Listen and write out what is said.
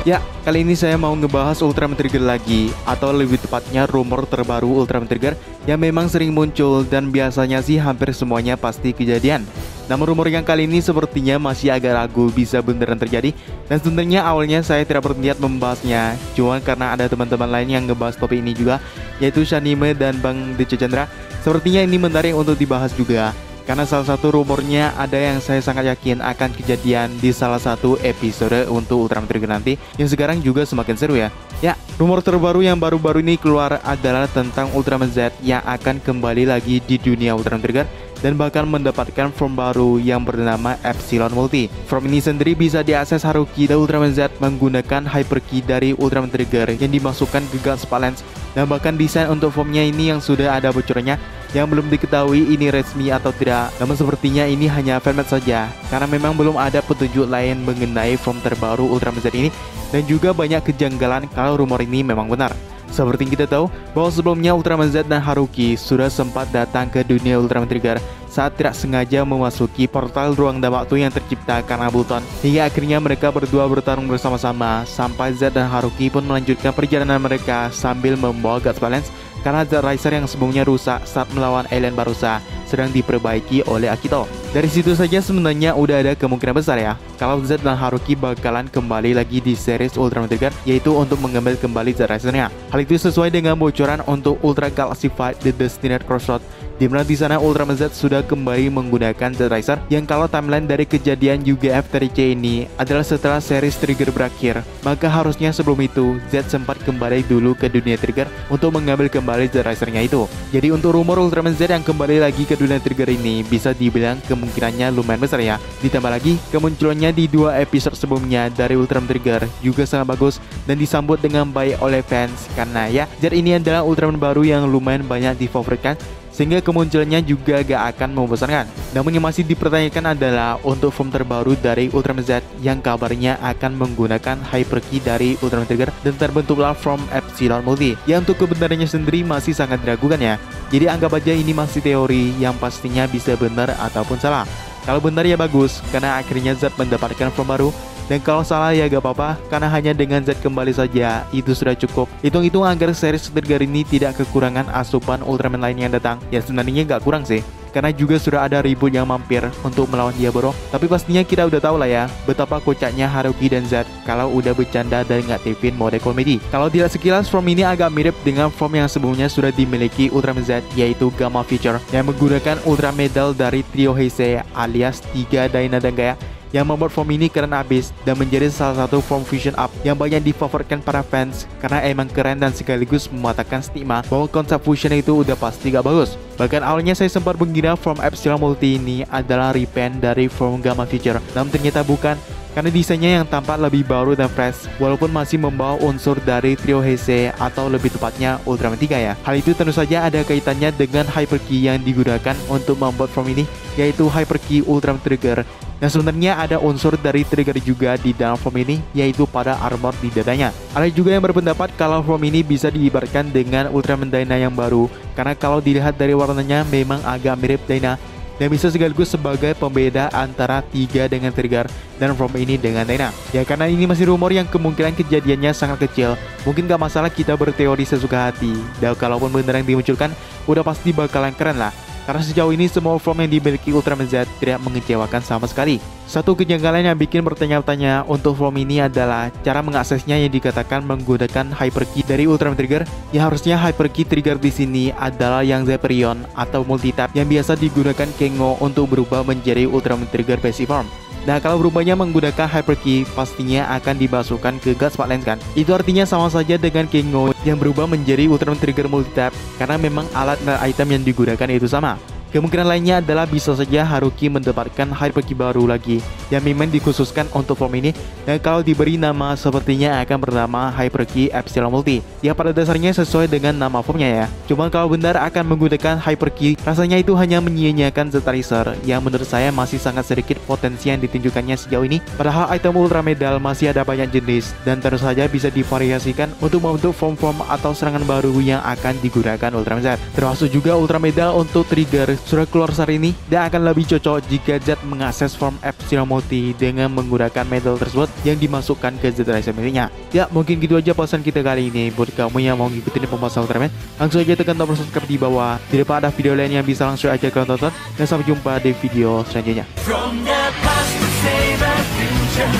Ya, kali ini saya mau ngebahas Ultraman Trigger lagi, atau lebih tepatnya rumor terbaru Ultraman Trigger yang memang sering muncul dan biasanya sih hampir semuanya pasti kejadian. Namun rumor yang kali ini sepertinya masih agak ragu bisa beneran terjadi, dan sebenarnya awalnya saya tidak berniat membahasnya, cuma karena ada teman-teman lain yang ngebahas topik ini juga, yaitu Shanime dan Bang Deca Chandra. Sepertinya ini menarik untuk dibahas juga. Karena salah satu rumornya ada yang saya sangat yakin akan kejadian di salah satu episode untuk Ultraman Trigger nanti, yang sekarang juga semakin seru ya. Ya, rumor terbaru yang baru-baru ini keluar adalah tentang Ultraman Z yang akan kembali lagi di dunia Ultraman Trigger dan bahkan mendapatkan form baru yang bernama Epsilon Multi. Form ini sendiri bisa diakses Haruki dan Ultraman Z menggunakan Hyper Key dari Ultraman Trigger yang dimasukkan ke Guts Balance, dan bahkan desain untuk formnya ini yang sudah ada bocorannya yang belum diketahui ini resmi atau tidak. Namun sepertinya ini hanya fanmade saja, karena memang belum ada petunjuk lain mengenai form terbaru Ultraman Z ini, dan juga banyak kejanggalan kalau rumor ini memang benar. Seperti kita tahu bahwa sebelumnya Ultraman Z dan Haruki sudah sempat datang ke dunia Ultraman Trigger saat tidak sengaja memasuki portal ruang dan waktu yang tercipta karena Bulton, hingga akhirnya mereka berdua bertarung bersama-sama sampai Z dan Haruki pun melanjutkan perjalanan mereka sambil membawa Guts Balance karena Z Riser yang sebelumnya rusak saat melawan alien Barusa sedang diperbaiki oleh Akito. Dari situ saja sebenarnya udah ada kemungkinan besar ya kalau Z dan Haruki bakalan kembali lagi di series Ultraman Trigger, yaitu untuk mengambil kembali Z Riser-nya. Hal itu sesuai dengan bocoran untuk Ultra Galaxy Fight The Destined Crossroad, di mana di sana Ultraman Z sudah kembali menggunakan Z Riser, yang kalau timeline dari kejadian UGF dari C ini adalah setelah series Trigger berakhir, maka harusnya sebelum itu Z sempat kembali dulu ke dunia Trigger untuk mengambil kembali Z Riser-nya itu. Jadi untuk rumor Ultraman Z yang kembali lagi ke dunia Trigger ini bisa dibilang kemungkinannya lumayan besar ya. Ditambah lagi kemunculannya di 2 episode sebelumnya dari Ultraman Trigger juga sangat bagus dan disambut dengan baik oleh fans, karena ya Z ini adalah Ultraman baru yang lumayan banyak difavoritkan, sehingga kemunculannya juga gak akan membosankan. Namun yang masih dipertanyakan adalah untuk form terbaru dari Ultraman Z yang kabarnya akan menggunakan Hyper Key dari Ultraman Trigger dan terbentuklah form Epsilon Multi, yang untuk kebenarannya sendiri masih sangat diragukan ya. Jadi anggap aja ini masih teori yang pastinya bisa benar ataupun salah. Kalau benar ya bagus, karena akhirnya Z mendapatkan form baru. Dan kalau salah ya gak apa-apa, karena hanya dengan Z kembali saja itu sudah cukup. Hitung-hitung agar series Trigger ini tidak kekurangan asupan Ultraman lain yang datang. Ya sebenarnya gak kurang sih, karena juga sudah ada ribut yang mampir untuk melawan Diablo. Tapi pastinya kita udah tahu lah ya betapa kocaknya Haruki dan Z kalau udah bercanda dan ngaktifin mode komedi. Kalau tidak sekilas, form ini agak mirip dengan form yang sebelumnya sudah dimiliki Ultraman Z, yaitu Gamma Future, yang menggunakan Ultra Medal dari trio Heisei alias 3 Daina dan Gaia, yang membuat form ini keren abis dan menjadi salah satu form fusion up yang banyak difavoritkan para fans karena emang keren dan sekaligus mematahkan stigma bahwa konsep fusion itu udah pasti gak bagus. Bahkan awalnya saya sempat mengira form Epsilon Multi ini adalah repaint dari form Gamma Future, namun ternyata bukan, karena desainnya yang tampak lebih baru dan fresh walaupun masih membawa unsur dari trio Heisei atau lebih tepatnya Ultraman 3 ya. Hal itu tentu saja ada kaitannya dengan Hyper Key yang digunakan untuk membuat form ini, yaitu Hyper Key Ultraman Trigger. Dan sebenarnya ada unsur dari Trigger juga di dalam form ini, yaitu pada armor di dadanya. Ada juga yang berpendapat kalau form ini bisa diibaratkan dengan Ultraman Dyna yang baru, karena kalau dilihat dari warnanya memang agak mirip Dyna, dan bisa sekaligus sebagai pembeda antara 3 dengan Trigger dan form ini dengan Dyna. Ya karena ini masih rumor yang kemungkinan kejadiannya sangat kecil, mungkin gak masalah kita berteori sesuka hati. Dan kalaupun beneran dimunculkan, udah pasti bakalan keren lah. Karena sejauh ini semua form yang dimiliki Ultraman Z tidak mengecewakan sama sekali. Satu kejanggalan yang bikin bertanya-tanya untuk form ini adalah cara mengaksesnya yang dikatakan menggunakan Hyper Key dari Ultraman Trigger. Ya harusnya Hyper Key Trigger di sini adalah yang Zephyrion atau Multitap yang biasa digunakan Kengo untuk berubah menjadi Ultraman Trigger basic form. Nah kalau berubahnya menggunakan Hyper Key pastinya akan dimasukkan ke Guts Balance kan. Itu artinya sama saja dengan Kengo yang berubah menjadi Ultraman Trigger Multitap, karena memang alat dan item yang digunakan itu sama. Kemungkinan lainnya adalah bisa saja Haruki mendapatkan Hyperkey baru lagi yang memang dikhususkan untuk form ini, dan kalau diberi nama sepertinya akan bernama Hyperkey Epsilon Multi, yang pada dasarnya sesuai dengan nama formnya ya. Cuma kalau benar akan menggunakan Hyperkey, rasanya itu hanya menyia-nyiakan Zeta Racer yang menurut saya masih sangat sedikit potensi yang ditunjukkannya sejauh ini. Padahal item Ultra Medal masih ada banyak jenis dan terus saja bisa divariasikan untuk membentuk form-form atau serangan baru yang akan digunakan Ultraman Z. Termasuk juga Ultra Medal untuk trigger surat keluar saat ini, dan akan lebih cocok jika Z mengakses form Epsilon Multi dengan menggunakan medal tersebut yang dimasukkan ke Zeta Racer miliknya. Ya, mungkin gitu aja pembahasan kita kali ini. Buat kamu yang mau ngikutin pembahasan Ultraman, langsung aja tekan tombol subscribe di bawah. Di depan ada video lain yang bisa langsung aja kalian tonton, dan sampai jumpa di video selanjutnya. From the past to save the future,